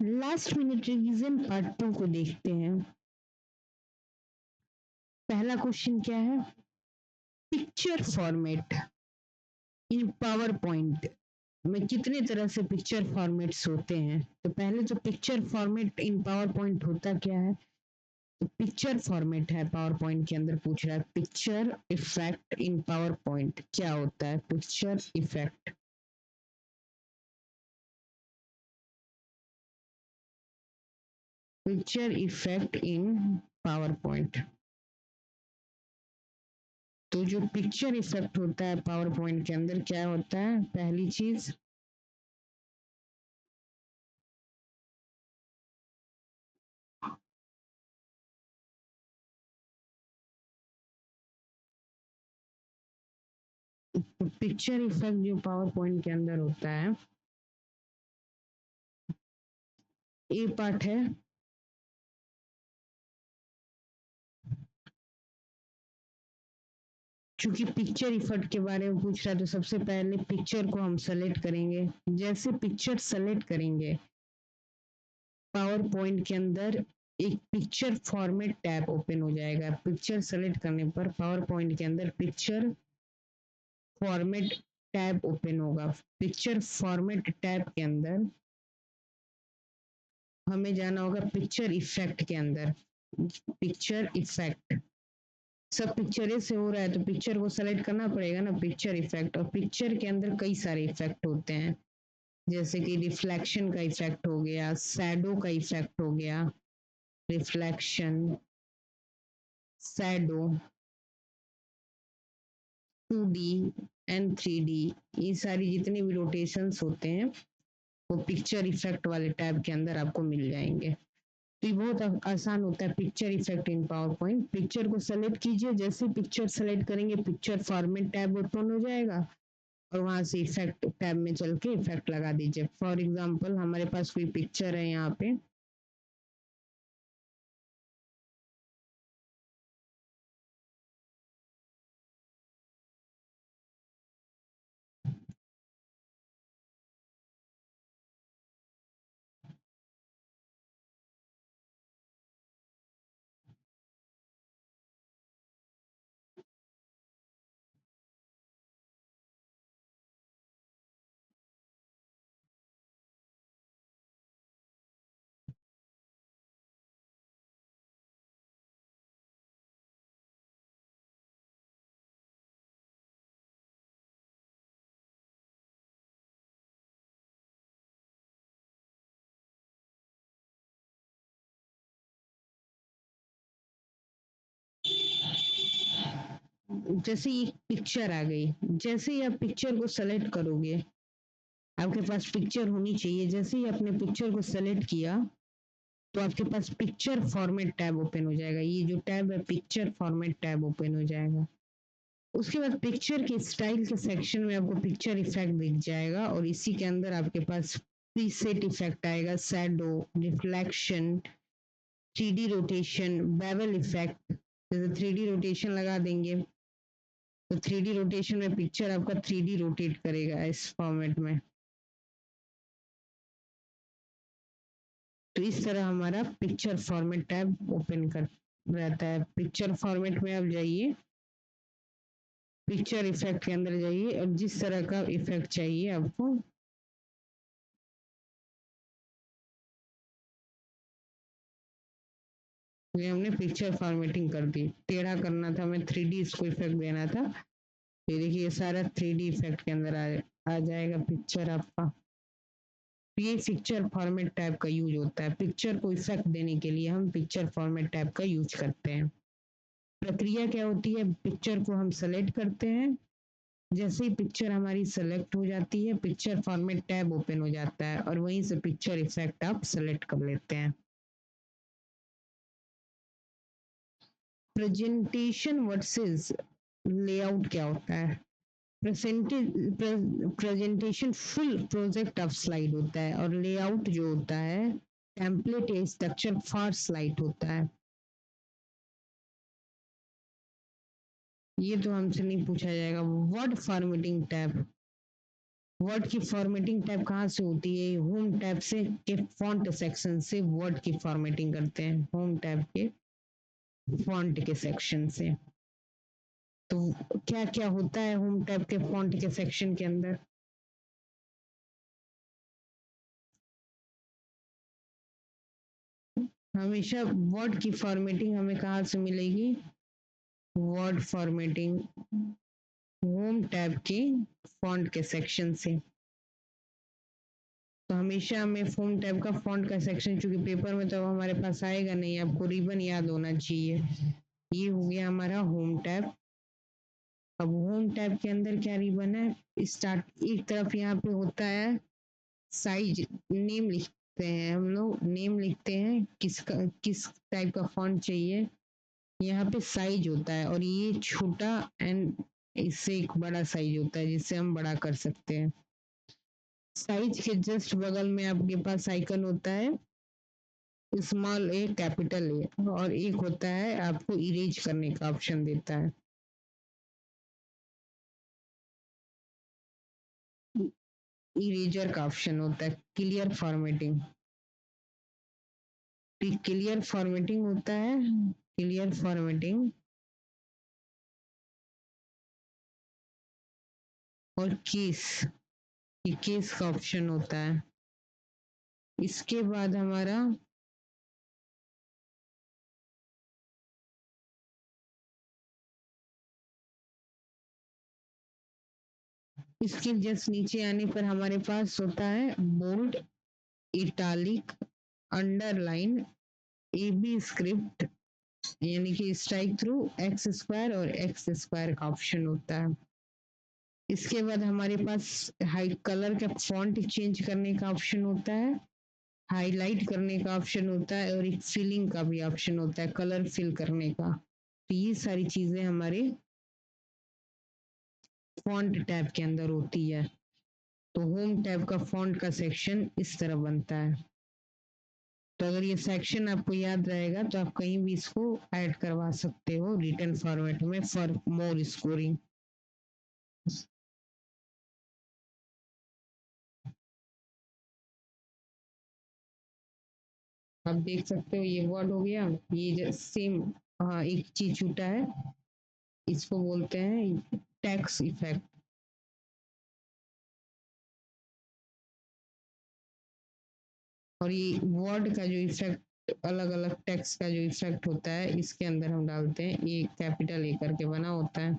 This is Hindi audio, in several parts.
लास्ट मिनट रिवीजन पार्ट 2 को देखते हैं। पहला क्वेश्चन क्या है? Picture format in power point में कितने तरह से पिक्चर फॉर्मेट्स होते हैं? तो पहले जो picture format in power point होता क्या है? तो पिक्चर फॉर्मेट है पावर पॉइंट के अंदर, पूछ रहा है picture effect in power point क्या होता है? Picture effect, picture effect in power point. तो जो पिक्चर इफेक्ट होता है पावर पॉइंट के अंदर क्या होता है? पहली चीज पिक्चर इफेक्ट जो पावर पॉइंट के अंदर होता है, ए पार्ट है क्योंकि पिक्चर इफेक्ट के बारे में पूछ रहा है तो सबसे पहले पिक्चर को हम सेलेक्ट करेंगे। जैसे पिक्चर सेलेक्ट करेंगे पावर पॉइंट के अंदर एक पिक्चर फॉर्मेट टैब ओपन हो जाएगा। पिक्चर सेलेक्ट करने पर पावर पॉइंट के अंदर पिक्चर फॉर्मेट टैब ओपन होगा। पिक्चर फॉर्मेट टैब के अंदर हमें जाना होगा पिक्चर इफेक्ट के अंदर। पिक्चर इफेक्ट सब पिक्चर से हो रहा है तो पिक्चर को सेलेक्ट करना पड़ेगा ना, पिक्चर इफेक्ट। और पिक्चर के अंदर कई सारे इफेक्ट होते हैं, जैसे कि रिफ्लेक्शन का इफेक्ट हो गया, शैडो का इफेक्ट हो गया, reflection, shadow, 2D and 3D, ये सारी जितने भी रोटेशंस होते हैं वो पिक्चर इफेक्ट वाले टैब के अंदर आपको मिल जाएंगे। तो ये बहुत आसान होता है picture effect in power point. Picture को सेलेक्ट कीजिए, जैसे पिक्चर सेलेक्ट करेंगे पिक्चर फॉर्मेट टैब ओपन हो जाएगा और वहां से इफेक्ट टैब में चल के इफेक्ट लगा दीजिए। फॉर एग्जांपल हमारे पास कोई पिक्चर है यहाँ पे, जैसे ये पिक्चर आ गई, जैसे ही आप पिक्चर को सेलेक्ट करोगे, आपके पास पिक्चर होनी चाहिए। जैसे ही आपने पिक्चर को सेलेक्ट किया तो आपके पास पिक्चर फॉर्मेट टैब ओपन हो जाएगा। ये जो टैब है पिक्चर फॉर्मेट टैब ओपन हो जाएगा। उसके बाद पिक्चर के स्टाइल के सेक्शन में आपको पिक्चर इफेक्ट दिख जाएगा और इसी के अंदर आपके पास प्रीसेट इफेक्ट आएगा, shadow, reflection, 3D rotation, bevel effect. जैसे 3D रोटेशन लगा देंगे तो 3D रोटेशन में पिक्चर आपका 3D रोटेट करेगा इस फॉर्मेट में। तो इस तरह हमारा पिक्चर फॉर्मेट टैब ओपन कर रहता है। पिक्चर फॉर्मेट में आप जाइए, पिक्चर इफेक्ट के अंदर जाइए और जिस तरह का इफेक्ट चाहिए आपको ये हमने पिक्चर फॉर्मेटिंग कर दी। टेढ़ा करना था, हमें 3D इसको इफेक्ट देना था। ये देखिए ये सारा 3D इफेक्ट के अंदर आ जाएगा पिक्चर आपका। ये पिक्चर फॉर्मेट टैब का यूज होता है। पिक्चर को इफेक्ट देने के लिए हम पिक्चर फॉर्मेट टैब का यूज करते हैं। प्रक्रिया क्या होती है? पिक्चर को हम सेलेक्ट करते हैं, जैसे ही पिक्चर हमारी सेलेक्ट हो जाती है पिक्चर फॉर्मेट टैब ओपन हो जाता है और वहीं से पिक्चर इफेक्ट आप सेलेक्ट कर लेते हैं। प्रेजेंटेशन वर्सेस लेआउट क्या होता है? Presentation full project of slide होता है और लेआउट जो होता है टेम्पलेट या स्ट्रक्चर फॉर स्लाइड होता है। ये तो हमसे नहीं पूछा जाएगा। वर्ड फॉर्मेटिंग टैब, वर्ड की फॉर्मेटिंग टैब कहाँ से होती है? होम टैब से के फॉन्ट सेक्शन से वर्ड की फॉर्मेटिंग करते हैं, होम टैब के फॉन्ट के सेक्शन से। तो क्या क्या होता है होम टैब के फॉन्ट के सेक्शन के अंदर? हमेशा वर्ड की फॉर्मेटिंग हमें कहाँ से मिलेगी? वर्ड फॉर्मेटिंग होम टैब के फॉन्ट के सेक्शन से। तो हमेशा हमें होम टैब का फॉन्ट का सेक्शन, चूंकि पेपर में तो हमारे पास आएगा नहीं, आपको रिबन याद होना चाहिए। ये हो गया हमारा होम टैब। अब होम टैब के अंदर क्या रिबन है? स्टार्ट एक तरफ यहाँ पे होता है साइज, नेम लिखते हैं हम लोग, नेम लिखते हैं किस टाइप का फॉन्ट चाहिए। यहाँ पे साइज होता है और ये छोटा एंड इससे एक बड़ा साइज होता है जिससे हम बड़ा कर सकते हैं। साइज के जस्ट बगल में आपके पास आइकन होता है स्मॉल ए कैपिटल ए, और एक होता है आपको इरेज करने का ऑप्शन देता है। इरेजर का ऑप्शन होता है क्लियर फॉर्मेटिंग। क्लियर फॉर्मेटिंग होता है, क्लियर फॉर्मेटिंग और केस, ये केस का ऑप्शन होता है। इसके बाद हमारा इसके जस्ट नीचे आने पर हमारे पास होता है bold, italic, underline, A B script, यानी कि स्ट्राइक थ्रू, एक्स स्क्वायर और एक्स स्क्वायर का ऑप्शन होता है। इसके बाद हमारे पास हाई कलर का फॉन्ट चेंज करने का ऑप्शन होता है, हाईलाइट करने का ऑप्शन होता है और एक फिलिंग का भी ऑप्शन होता है, कलर फिल करने का। तो ये सारी चीजें हमारे फॉन्ट टैब के अंदर होती है। तो होम टैब का फॉन्ट का सेक्शन इस तरह बनता है। तो अगर ये सेक्शन आपको याद रहेगा तो आप कहीं भी इसको ऐड करवा सकते हो रिटर्न फॉर्मेट में फॉर मोर स्कोरिंग। आप देख सकते हो ये वर्ड हो गया, ये सेम, हाँ एक चीज छूटा है, इसको बोलते हैं टैक्स इफेक्ट। और ये वर्ड का जो इफेक्ट, अलग अलग टेक्स्ट का जो इफेक्ट होता है इसके अंदर हम डालते हैं, ये कैपिटल ए करके बना होता है।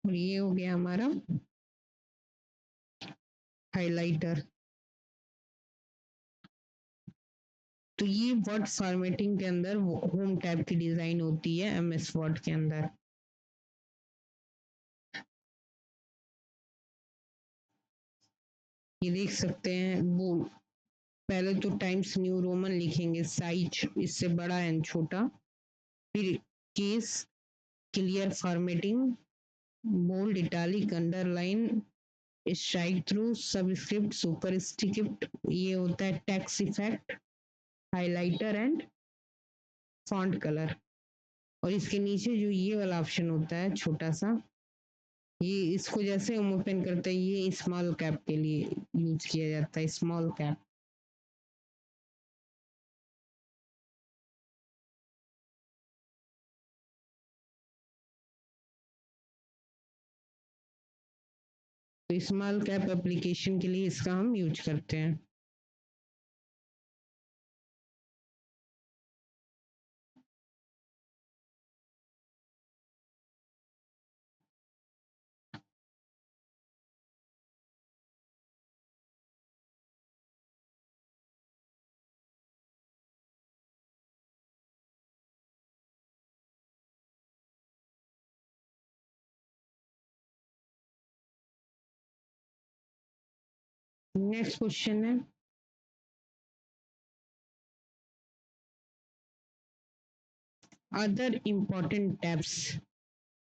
और ये हो गया हमारा हाइलाइटर। तो ये वर्ड फॉर्मेटिंग के अंदर होम टैब की डिजाइन होती है एमएस वर्ड के अंदर। ये देख सकते हैं वो, पहले तो टाइम्स न्यू रोमन लिखेंगे, साइज इससे बड़ा एंड छोटा, फिर case, clear formatting, bold, italic, underline, strike through, subscript, superscript, ये होता है text effect, highlighter and font colour. और इसके नीचे जो ये वाला ऑप्शन होता है छोटा सा, ये इसको जैसे हम ओपन करते हैं ये स्मॉल कैप के लिए यूज किया जाता है, स्मॉल कैप। तो स्मॉल कैप एप्लीकेशन के लिए इसका हम यूज करते हैं। नेक्स्ट क्वेश्चन है, अदर इम्पोर्टेंट टैब्स।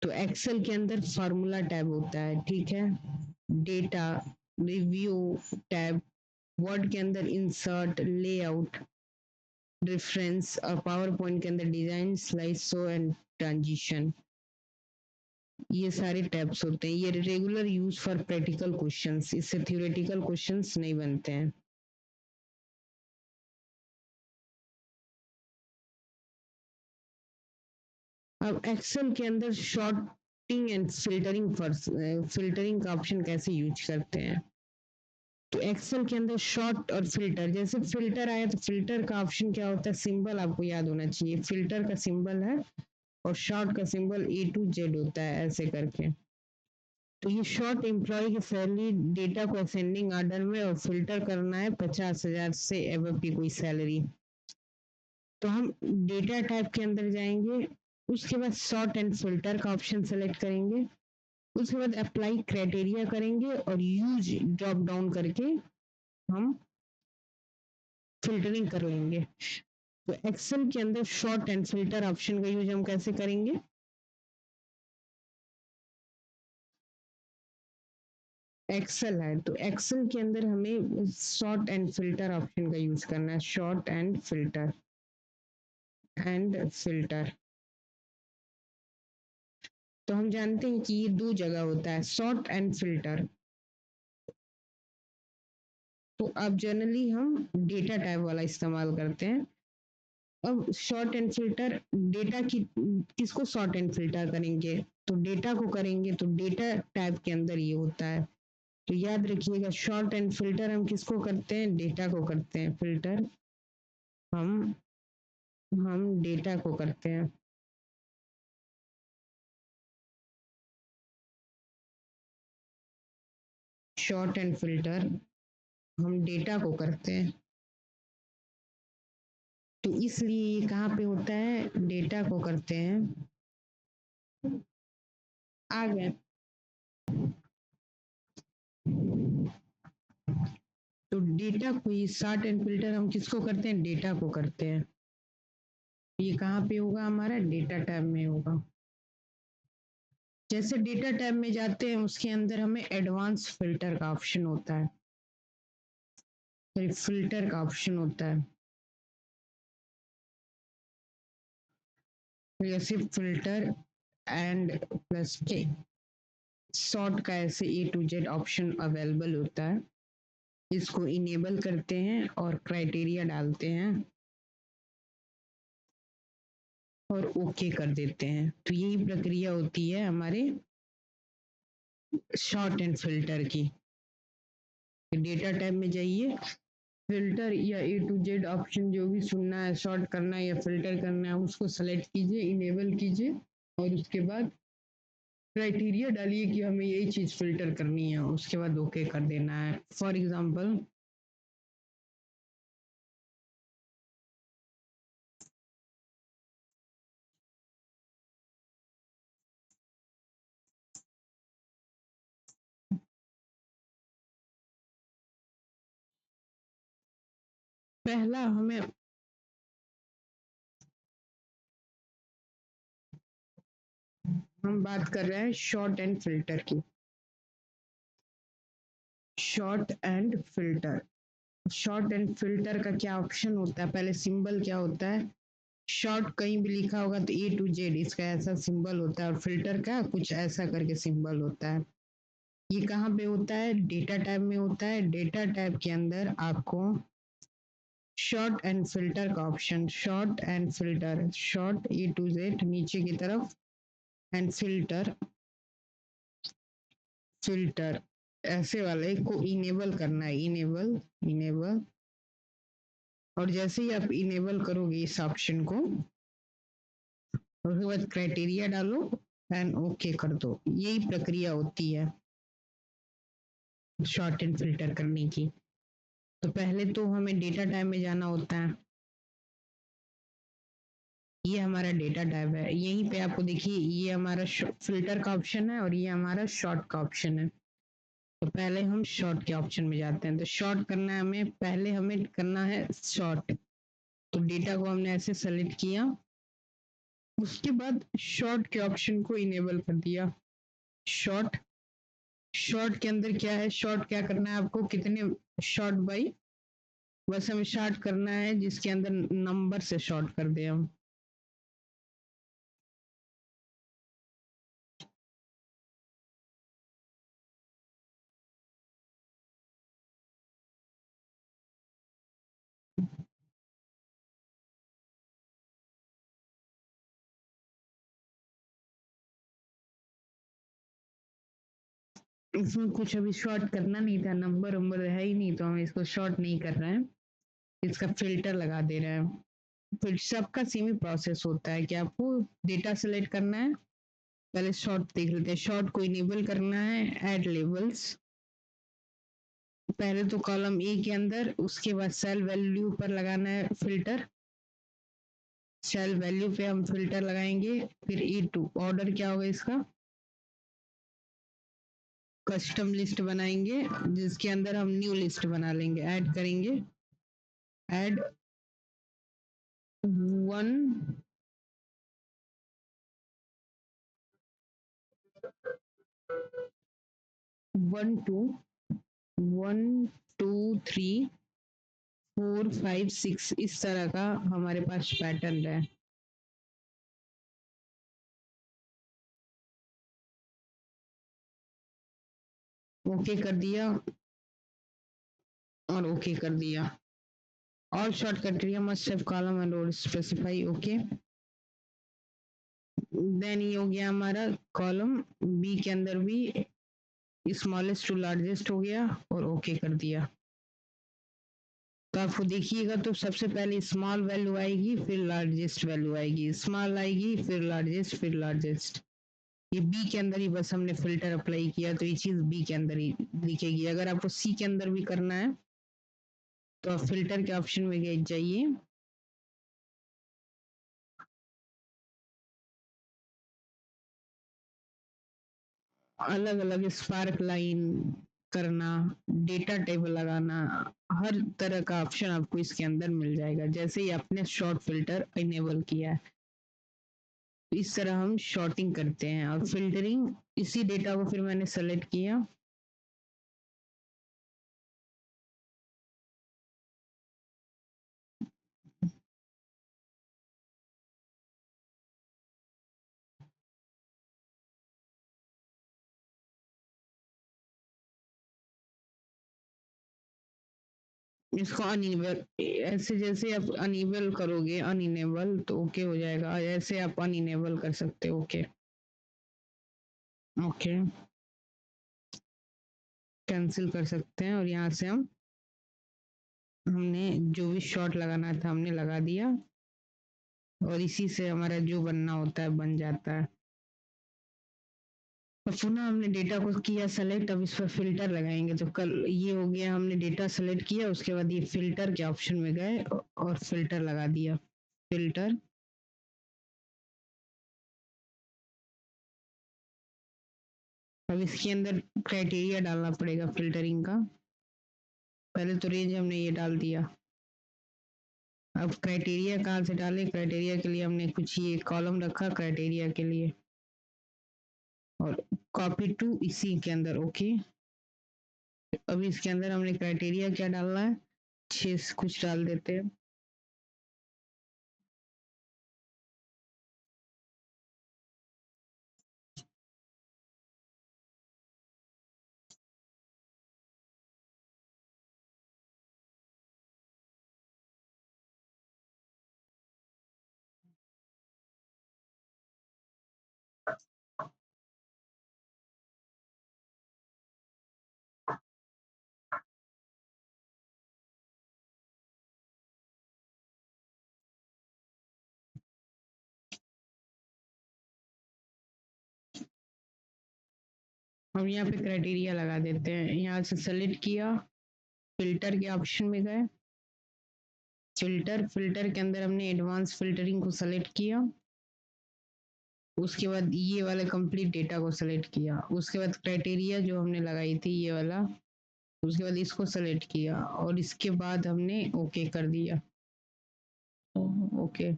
तो एक्सेल के अंदर फार्मूला टैब होता है, ठीक है, डेटा, रिव्यू टैब, वर्ड के अंदर इंसर्ट, लेआउट, रेफरेंस और पावर पॉइंट के अंदर design, slide show and transition, ये सारे टैब्स होते हैं। ये regular use for practical questions, इससे थ्योरेटिकल क्वेश्चंस नहीं बनते हैं। अब एक्सेल के अंदर शॉर्टिंग एंड फिल्टरिंग का ऑप्शन कैसे यूज करते हैं। तो एक्सेल के अंदर शॉर्ट और फिल्टर, जैसे फिल्टर आया तो फिल्टर का ऑप्शन क्या होता है, सिंबल आपको याद होना चाहिए। फिल्टर का सिंबल है और शॉर्ट का सिंबल A to Z होता है ऐसे करके। तो ये शॉर्ट एम्प्लॉय की सैलरी डेटा को असेंडिंग ऑर्डर में और फिल्टर करना है 50,000 से एबव की कोई सैलरी। तो हम डेटा टाइप के अंदर जाएंगे, उसके बाद सॉर्ट एंड फिल्टर का ऑप्शन सेलेक्ट करेंगे, उसके बाद अप्लाई क्राइटेरिया करेंगे और यूज ड्रॉप डाउन करके हम फिल्टरिंग करेंगे। तो एक्सेल के अंदर शॉर्ट एंड फिल्टर ऑप्शन का यूज हम कैसे करेंगे। एक्सेल है तो एक्सेल के अंदर हमें शॉर्ट एंड फिल्टर ऑप्शन का यूज करना है, शॉर्ट एंड फिल्टर तो हम जानते हैं कि ये दो जगह होता है, शॉर्ट एंड फिल्टर। तो अब जनरली हम डेटा टाइप वाला इस्तेमाल करते हैं। अब शॉर्ट एंड फिल्टर डेटा की किसको शॉर्ट एंड फिल्टर करेंगे, तो डेटा को करेंगे, तो डेटा टाइप के अंदर ये होता है। तो याद रखिएगा शॉर्ट एंड फिल्टर हम किसको करते हैं, डेटा को करते हैं। फिल्टर हम डेटा को करते हैं। शॉर्ट एंड फिल्टर हम डेटा को करते हैं। तो इसलिए ये कहाँ पे होता है, डेटा को करते हैं। आ गए। तो डेटा को ये शॉर्ट एंड फिल्टर हम किसको करते हैं, डेटा को करते हैं। ये कहाँ पे होगा, हमारा डेटा टैब में होगा। जैसे डेटा टैब में जाते हैं उसके अंदर हमें एडवांस फिल्टर का ऑप्शन होता है, फिल्टर का ऑप्शन होता है। जैसे फिल्टर एंड प्लस के सॉर्ट का ऐसे A to Z option available होता है, इसको इनेबल करते हैं और क्राइटेरिया डालते हैं और ओके कर देते हैं। तो यही प्रक्रिया होती है हमारे शॉर्ट एंड फिल्टर की। डेटा टैब में जाइए, फिल्टर या A to Z ऑप्शन जो भी सुनना है, शॉर्ट करना है या फिल्टर करना है, उसको सेलेक्ट कीजिए, इनेबल कीजिए और उसके बाद क्राइटेरिया डालिए कि हमें यही चीज फिल्टर करनी है, उसके बाद ओके कर देना है। फॉर एग्जांपल पहला हम बात कर रहे हैं शॉर्ट एंड फिल्टर की। Short and filter, short and filter का क्या ऑप्शन होता है, पहले सिंबल क्या होता है। शॉर्ट कहीं भी लिखा होगा तो A to Z इसका ऐसा सिंबल होता है और फिल्टर का कुछ ऐसा करके सिंबल होता है। ये कहाँ पे होता है, डेटा टाइप में होता है। डेटा टाइप के अंदर आपको शॉर्ट एंड फिल्टर का option, short and filter, short A to Z नीचे की तरफ एंड फिल्टर ऐसे वाले को इनेबल करना है, इनेबल और जैसे ही आप इनेबल करोगे इस ऑप्शन को, उसके बाद क्राइटेरिया डालो एंड ओके कर दो। यही प्रक्रिया होती है शॉर्ट एंड फिल्टर करने की। तो पहले तो हमें डेटा टाइप में जाना होता है, ये हमारा डेटा टाइप है। यहीं पे आपको देखिए ये हमारा फिल्टर का ऑप्शन है और ये हमारा शॉर्ट का ऑप्शन है। तो पहले हम शॉर्ट के ऑप्शन में जाते हैं। तो शॉर्ट करना है हमें, पहले हमें करना है शॉर्ट। तो डेटा को हमने ऐसे सेलेक्ट किया, उसके बाद शॉर्ट के ऑप्शन को इनेबल कर दिया। शॉर्ट, शॉर्ट के अंदर क्या है, शॉर्ट क्या करना है आपको, कितने शॉर्ट बाई बस हमें शॉर्ट करना है, जिसके अंदर नंबर से शॉर्ट कर दे हम। इसमें कुछ अभी शॉर्ट करना नहीं था, नंबर वंबर है ही नहीं, तो हम इसको शॉर्ट नहीं कर रहे हैं, इसका फिल्टर लगा दे रहे हैं। फिर सबका सेम ही प्रोसेस होता है कि आपको डेटा सेलेक्ट करना है। पहले शॉर्ट देख लेते हैं, शॉर्ट को इनेबल करना है, ऐड लेबल्स। पहले तो कॉलम ए के अंदर, उसके बाद सेल वैल्यू पर लगाना है फिल्टर। सेल वैल्यू पे हम फिल्टर लगाएंगे। फिर E2 ऑर्डर क्या होगा इसका, कस्टम लिस्ट बनाएंगे, जिसके अंदर हम न्यू लिस्ट बना लेंगे, ऐड करेंगे, ऐड 1 1 2 1 2 3 4 5 6, इस तरह का हमारे पास पैटर्न है। ओके कर दिया और ओके कर दिया। All sort criteria must have column and row specify, okay. Then ये हो गया हमारा कॉलम बी के अंदर भी स्मॉलेस्ट टू लार्जेस्ट हो गया और ओके कर दिया। तो आपको देखिएगा तो सबसे पहले स्मॉल वैल्यू आएगी, फिर लार्जेस्ट वैल्यू आएगी, स्मॉल आएगी, फिर लार्जेस्ट, फिर लार्जेस्ट। ये बी के अंदर ही बस हमने फिल्टर अप्लाई किया, तो ये चीज बी के अंदर ही दिखेगी। अगर आपको सी के अंदर भी करना है तो आप फिल्टर के ऑप्शन में गए जाइए, अलग अलग स्पार्क लाइन करना, डेटा टेबल लगाना, हर तरह का ऑप्शन आपको इसके अंदर मिल जाएगा, जैसे ही आपने शॉर्ट फिल्टर इनेबल किया है। इस तरह हम शॉर्टिंग करते हैं और फिल्टरिंग। इसी डेटा को फिर मैंने सेलेक्ट किया, इसको अनइनेबल, ऐसे जैसे आप अनइनेबल करोगे अनइनेबल तो ओके हो जाएगा, ऐसे आप अनइनेबल कर सकते हो, ओके। ओके कैंसिल कर सकते हैं और यहाँ से हम, हमने जो भी शॉट लगाना था हमने लगा दिया, और इसी से हमारा जो बनना होता है बन जाता है। और पुनः हमने डेटा को किया सेलेक्ट, अब इस पर फिल्टर लगाएंगे। तो कल ये हो गया, हमने डेटा सेलेक्ट किया, उसके बाद ये फिल्टर के ऑप्शन में गए और फिल्टर लगा दिया, फिल्टर। अब इसके अंदर क्राइटेरिया डालना पड़ेगा फिल्टरिंग का। पहले तो रेंज हमने ये डाल दिया। अब क्राइटेरिया कहाँ से डालें, क्राइटेरिया के लिए हमने कुछ ये कॉलम रखा क्राइटेरिया के लिए, और कॉपी टू इसी के अंदर, ओके। अब इसके अंदर हमने क्राइटेरिया क्या डालना है, 6 कुछ डाल देते हैं। अब यहाँ पे क्राइटेरिया लगा देते हैं, यहाँ से सेलेक्ट किया, फिल्टर के ऑप्शन में गए, फिल्टर, फिल्टर के अंदर हमने एडवांस फिल्टरिंग को सेलेक्ट किया, उसके बाद ये वाला कंप्लीट डेटा को सेलेक्ट किया, उसके बाद क्राइटेरिया जो हमने लगाई थी ये वाला, उसके बाद इसको सेलेक्ट किया और इसके बाद हमने ओके कर दिया, ओके।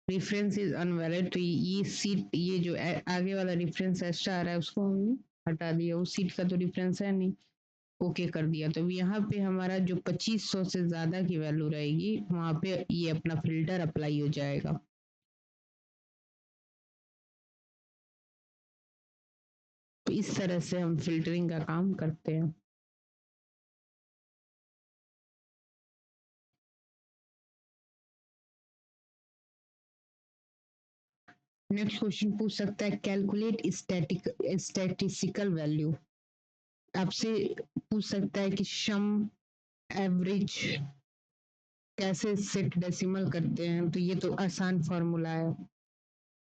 रेफरेंस इज अनवैलिड, तो ये सीट, ये जो आगे वाला रेफरेंस एक्स्ट्रा आ रहा है उसको हमने हटा दिया, उस सीट का तो रेफरेंस है नहीं। ओके कर दिया। तो यहाँ पे हमारा जो 2500 से ज्यादा की वैल्यू रहेगी वहां पे ये अपना फिल्टर अप्लाई हो जाएगा। तो इस तरह से हम फिल्टरिंग का काम करते हैं। नेक्स्ट क्वेश्चन पूछ सकता है कैलकुलेट स्टैटिस्टिकल वैल्यू। आपसे पूछ सकता है कि सम, एवरेज कैसे सेट डेसिमल करते हैं। तो ये तो आसान फॉर्मूला है।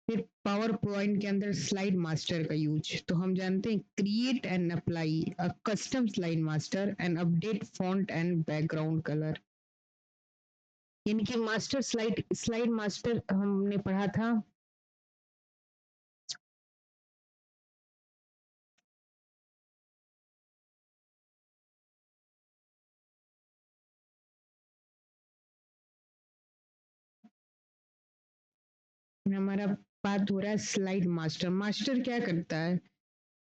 फिर पावर पॉइंट के अंदर स्लाइड मास्टर का यूज, तो हम जानते हैं create and apply a custom slide master and update font and background colour. यानी कि मास्टर स्लाइड स्लाइड मास्टर हमने पढ़ा था। हमारा बात हो रहा है स्लाइड मास्टर। मास्टर क्या करता है,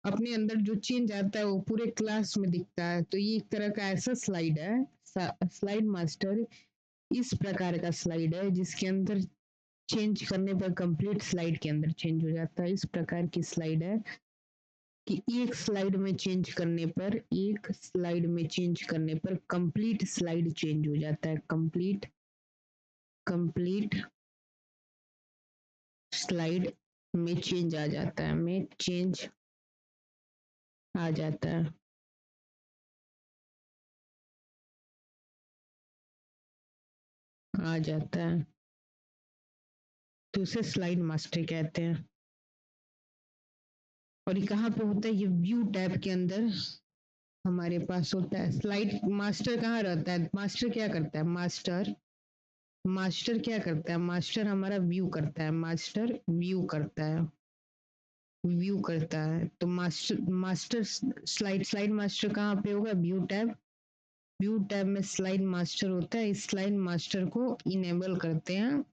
अपने अंदर जो चेंज आता है वो पूरे क्लास में दिखता है। तो ये एक तरह का ऐसा स्लाइड है, स्लाइड मास्टर इस प्रकार का स्लाइड है जिसके अंदर चेंज करने पर कंप्लीट स्लाइड के अंदर चेंज हो जाता है। इस प्रकार की स्लाइड है कि एक स्लाइड में चेंज करने पर कंप्लीट स्लाइड चेंज हो जाता है। कंप्लीट स्लाइड में चेंज आ जाता है, में चेंज आ जाता है। आ जाता है तो उसे स्लाइड मास्टर कहते हैं। और ये कहाँ पे होता है, ये व्यू टैब के अंदर हमारे पास होता है। स्लाइड मास्टर कहाँ रहता है, मास्टर क्या करता है, मास्टर क्या करता है, मास्टर हमारा व्यू करता है, मास्टर व्यू करता है, व्यू करता है। तो मास्टर स्लाइड मास्टर कहाँ पे होगा, व्यू टैब में स्लाइड मास्टर होता है। इस स्लाइड मास्टर को इनेबल करते हैं,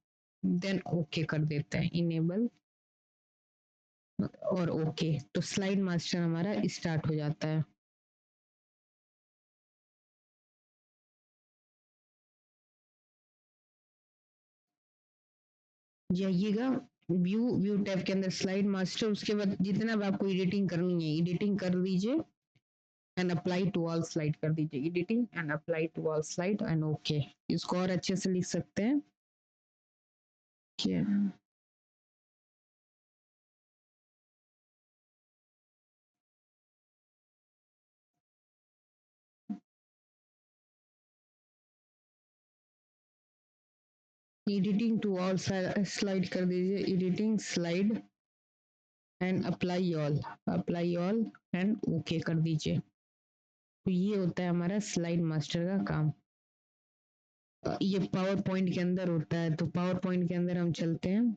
देन ओके कर देते हैं, इनेबल और ओके। तो स्लाइड मास्टर हमारा स्टार्ट हो जाता है। जाइएगा व्यू टैब के अंदर स्लाइड मास्टर, उसके बाद जितना भी आपको एडिटिंग करनी है एडिटिंग कर लीजिए and apply to all slide कर दीजिए, editing and apply to all slide and okay. इसको और अच्छे से लिख सकते हैं क्या, एडिटिंग टू ऑल स्लाइड कर दीजिए, editing slide and apply all and okay कर दीजिए। तो ये होता है हमारा स्लाइड मास्टर का काम। ये पावर पॉइंट के अंदर होता है। तो पावर पॉइंट के अंदर हम चलते हैं।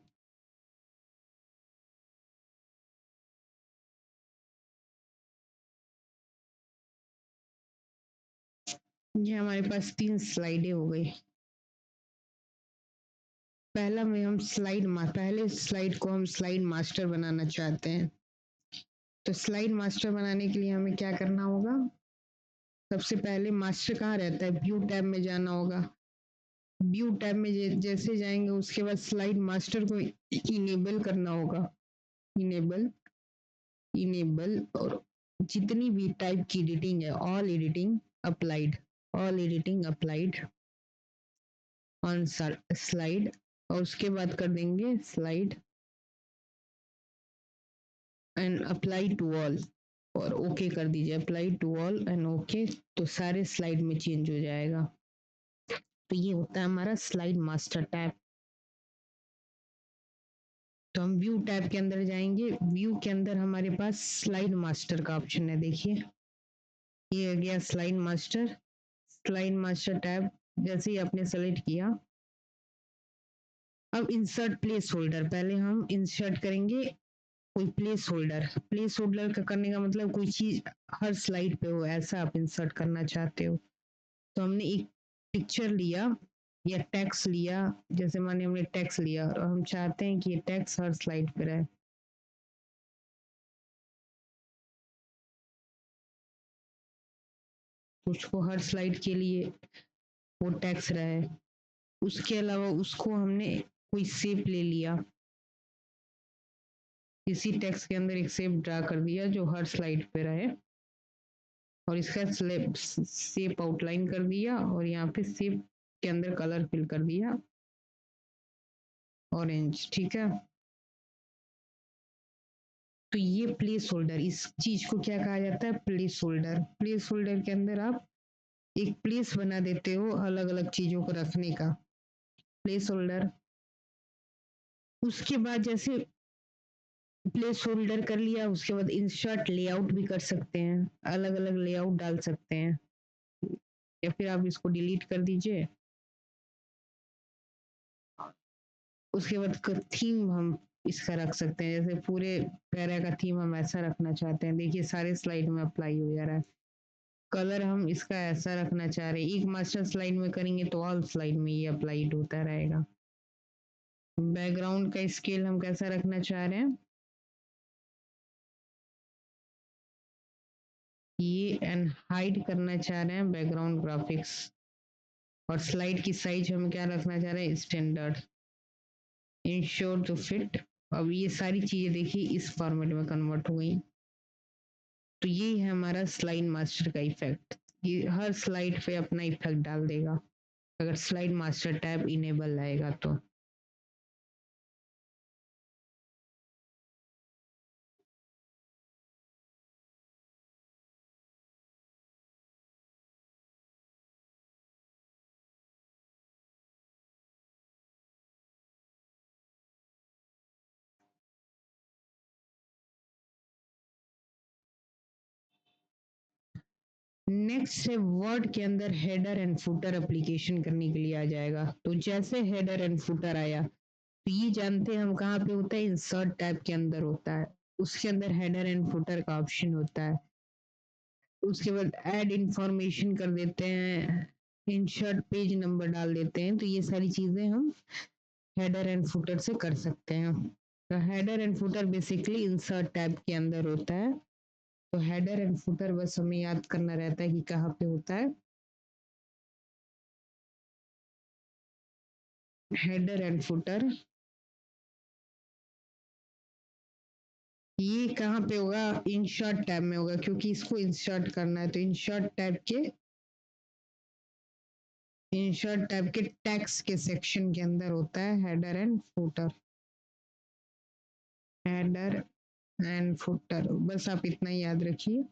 ये हमारे पास 3 स्लाइडें हो गई। पहले स्लाइड को हम स्लाइड मास्टर बनाना चाहते हैं। तो स्लाइड मास्टर बनाने के लिए हमें क्या करना होगा, सबसे पहले मास्टर कहाँ रहता है, व्यू टैब में जाना होगा। व्यू टैब में जैसे जाएंगे उसके बाद स्लाइड मास्टर को इनेबल करना होगा, इनेबल इनेबल और जितनी भी टाइप की एडिटिंग है applied all editing applied on slide. और उसके बाद कर देंगे slide and apply to all और ओके कर दीजिए, apply to all and okay. तो सारे स्लाइड में चेंज हो जाएगा। तो ये होता है हमारा स्लाइड मास्टर टैब। तो हम व्यू टैब के अंदर जाएंगे, व्यू के अंदर हमारे पास स्लाइड मास्टर का ऑप्शन है, देखिए ये आ गया स्लाइड मास्टर टैब। जैसे ही आपने सेलेक्ट किया, अब इंसर्ट प्लेस होल्डर, पहले हम इंसर्ट करेंगे कोई प्लेस होल्डर का करने का मतलब कोई चीज हर स्लाइड पे हो, ऐसा आप इंसर्ट करना चाहते हो। तो हमने एक पिक्चर लिया या टेक्स्ट लिया, जैसे माने हमने टेक्स्ट लिया और हम चाहते हैं कि ये टेक्स्ट हर स्लाइड पे रहे। उसको हर स्लाइड के लिए वो टेक्स्ट रहा है। उसके अलावा उसको हमने कोई शेप ले लिया, इसी टेक्स्ट के अंदर एक शेप ड्रा कर दिया जो हर स्लाइड पे रहे, और इसका शेप आउटलाइन कर दिया, और यहाँ पे शेप के अंदर कलर फिल कर दिया ऑरेंज। ठीक है, तो ये प्लेस होल्डर, इस चीज को क्या कहा जाता है? Place holder. प्लेस होल्डर के अंदर आप एक प्लेस बना देते हो अलग अलग चीजों को रखने का, प्लेस होल्डर। उसके बाद जैसे प्लेस होल्डर कर लिया, उसके बाद इंसर्ट लेआउट भी कर सकते हैं, अलग अलग लेआउट डाल सकते हैं, या फिर आप इसको डिलीट कर दीजिए। उसके बाद थीम हम इसका रख सकते हैं, जैसे पूरे पैरा का थीम हम ऐसा रखना चाहते हैं, देखिए सारे स्लाइड में अप्लाई हो जा रहा है। कलर हम इसका ऐसा रखना चाह रहे हैं, एक मास्टर स्लाइड में करेंगे तो ऑल स्लाइड में ये अप्लाइड होता रहेगा। बैकग्राउंड का स्केल हम कैसा रखना चाह रहे हैं, ये एंड हाइड करना चाह रहे हैं बैकग्राउंड ग्राफिक्स। और स्लाइड की साइज हम क्या रखना चाह रहे हैं, स्टैंडर्ड, इंश्योर टू फिट। अब ये सारी चीजें देखिए इस फॉर्मेट में कन्वर्ट हो गई। तो ये है हमारा स्लाइड मास्टर का इफेक्ट, ये हर स्लाइड पे अपना इफेक्ट डाल देगा अगर स्लाइड मास्टर टैब इनेबल आएगा तो। नेक्स्ट है वर्ड के अंदर हेडर एंड फुटर एप्लीकेशन करने के लिए आ जाएगा। तो जैसे हेडर एंड फुटर आया, तो ये जानते हैं हम कहाँ पे होता है, इंसर्ट टैब के अंदर होता है, उसके अंदर हेडर एंड फुटर का ऑप्शन होता है। उसके बाद ऐड इंफॉर्मेशन कर देते हैं, इंसर्ट पेज नंबर डाल देते हैं, तो ये सारी चीजें हम हेडर एंड फुटर से कर सकते हैं। तो header and footer basically insert tab के अंदर होता है। तो हेडर एंड फुटर बस हमें याद करना रहता है कि कहाँ पे होता है, हेडर एंड फुटर। ये कहाँ पे होगा, इंसर्ट टैब में होगा, क्योंकि इसको इंसर्ट करना है। तो इंसर्ट टैब के टैक्स के सेक्शन के अंदर होता है header and footer. Header and footer, बस आप इतना ही याद रखिए।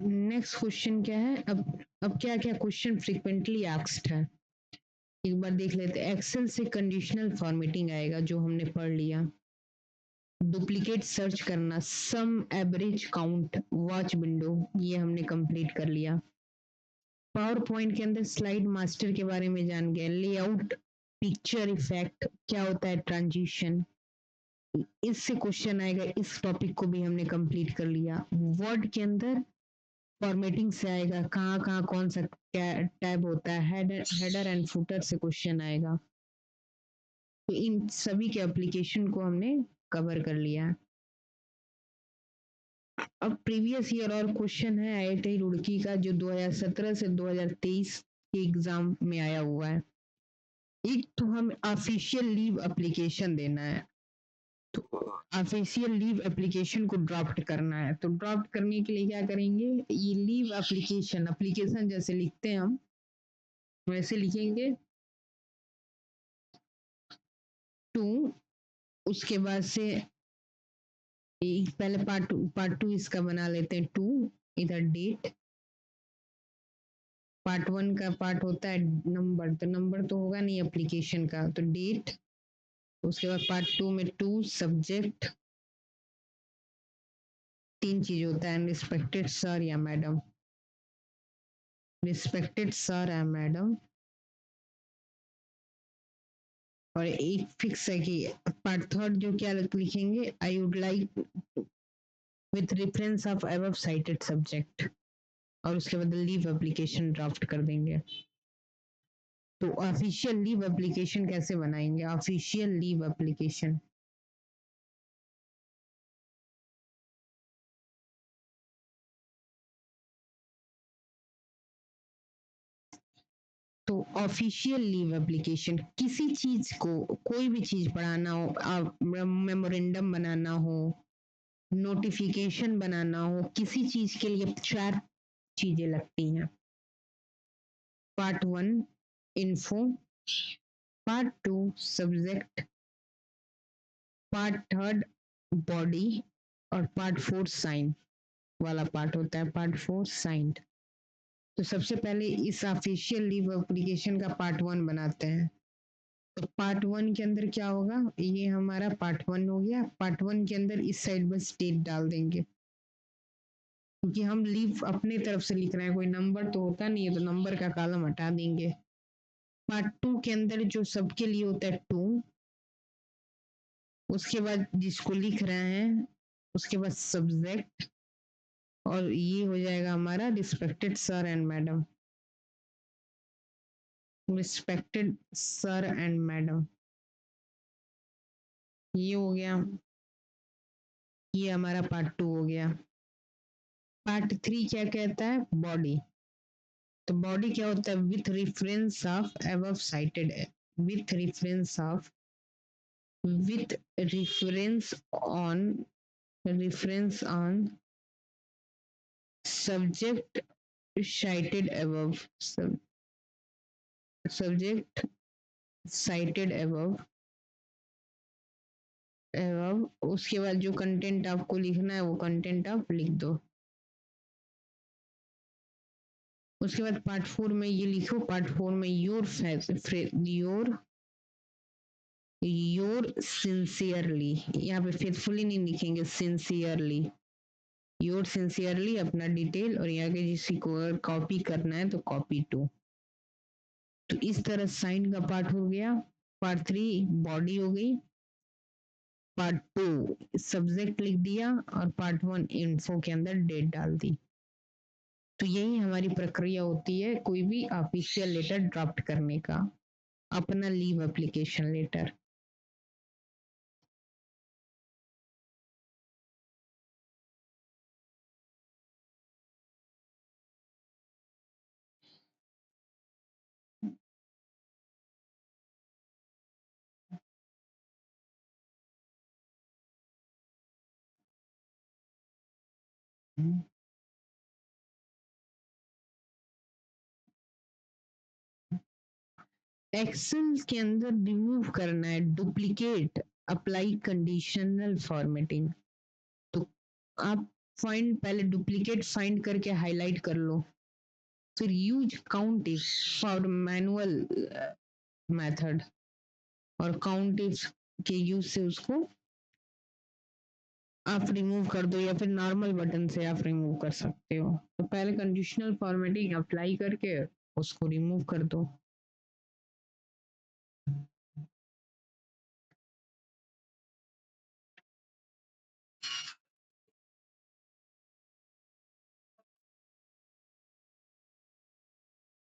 नेक्स्ट क्वेश्चन क्या है, अब क्या क्या क्वेश्चन फ्रीक्वेंटली आस्क्ड है, एक बार देख लेते हैं। एक्सेल से कंडीशनल फॉर्मेटिंग आएगा जो हमने पढ़ लिया। डुप्लीकेट सर्च करना, सम एवरेज काउंट, वॉच विंडो, ये हमने कंप्लीट कर लिया। पावर पॉइंट के अंदर स्लाइड मास्टर के बारे में जान गए। लेआउट, पिक्चर इफेक्ट, क्या होता है ट्रांजिशन, इससे क्वेश्चन आएगा, इस टॉपिक को भी हमने कंप्लीट कर लिया। वर्ड के अंदर फॉर्मेटिंग से आएगा, कहाँ कहाँ कौन सा टैब होता है, हेडर एंड फुटर से क्वेश्चन आएगा। तो इन सभी के एप्लीकेशन को हमने कवर कर लिया। अब प्रीवियस ईयर और क्वेश्चन है आईआईटी रुड़की का, जो 2017 से 2023 के एग्जाम में आया हुआ है। एक तो हम ऑफिशियल लीव एप्लीकेशन देना है, तो ऑफिशियल लीव एप्लीकेशन को ड्राफ्ट करना है। तो ड्राफ्ट करने के लिए क्या करेंगे, ये लीव एप्लीकेशन, एप्लीकेशन जैसे लिखते हैं हम वैसे लिखेंगे, टू, उसके बाद से पहले पार्ट टू इसका बना लेते हैं, टू, इधर डेट, पार्ट वन का पार्ट होता है नंबर, तो नंबर तो होगा नहीं एप्लीकेशन का, तो डेट। उसके बाद पार्ट टू में टू, सब्जेक्ट, तीन चीज होता है, रिस्पेक्टेड सर या मैडम, रिस्पेक्टेड सर या मैडम, और एक फिक्स है कि पार्ट थर्ड जो क्या लिखेंगे, I would like with reference of above cited subject, और उसके बाद लीव एप्लीकेशन ड्राफ्ट कर देंगे। तो ऑफिशियल लीव एप्लीकेशन कैसे बनाएंगे? ऑफिशियल लीव एप्लीकेशन, तो ऑफिशियल लीव एप्लीकेशन किसी चीज को, कोई भी चीज पढ़ाना हो, मेमोरेंडम बनाना हो, नोटिफिकेशन बनाना हो, किसी चीज के लिए 4 चीजें लगती हैं। Part 1 info, part 2 subject, part 3 body, और पार्ट 4 साइन वाला पार्ट होता है, पार्ट 4 साइंड। तो सबसे पहले इस ऑफिशियल लीव एप्लीकेशन का पार्ट 1 बनाते हैं। तो पार्ट 1 के अंदर क्या होगा, ये हमारा पार्ट 1 हो गया। पार्ट 1 के अंदर इस साइड बस डेट डाल देंगे, क्योंकि हम लीव अपने तरफ से लिख रहे हैं, कोई नंबर तो होता नहीं है, तो नंबर का कॉलम हटा देंगे। पार्ट 2 के अंदर जो सबके लिए होता है 2, उसके बाद जिसको लिख रहे हैं उसके बाद सब्जेक्ट, और ये हो जाएगा हमारा respected sir and madam, respected sir and madam, ये हो गया। ये हमारा पार्ट 2 हो गया। पार्ट 3 क्या कहता है, बॉडी। तो बॉडी क्या होता है, with reference of above cited, with reference of, with reference on subject cited above, subject cited above, उसके बाद जो कंटेंट आपको लिखना है वो कंटेंट आप लिख दो। उसके बाद पार्ट 4 में ये लिखो, पार्ट 4 में योर सिंसियरली, यहाँ पे फेथफुली नहीं लिखेंगे, सिंसियरली, योर सिंसियरली अपना डिटेल, और यहाँ के जिसी को अगर कॉपी करना है तो कॉपी टू। तो इस तरह साइन का पार्ट हो गया। पार्ट 3 बॉडी हो गई, पार्ट 2 सब्जेक्ट लिख दिया, और पार्ट 1 इन्फो के अंदर डेट डाल दी। तो यही हमारी प्रक्रिया होती है कोई भी ऑफिशियल लेटर ड्राफ्ट करने का, अपना लीव एप्लीकेशन लेटर। एक्सेल के अंदर रिमूव करना है डुप्लीकेट, अप्लाई कंडीशनल फॉर्मेटिंग। तो आप फाइंड, पहले डुप्लीकेट फाइंड करके हाईलाइट कर लो, फिर use count if for manual method, और काउंट इफ के यूज से उसको आप रिमूव कर दो, या फिर नॉर्मल बटन से आप रिमूव कर सकते हो। तो पहले कंडीशनल फॉर्मेटिंग अप्लाई करके उसको रिमूव कर दो।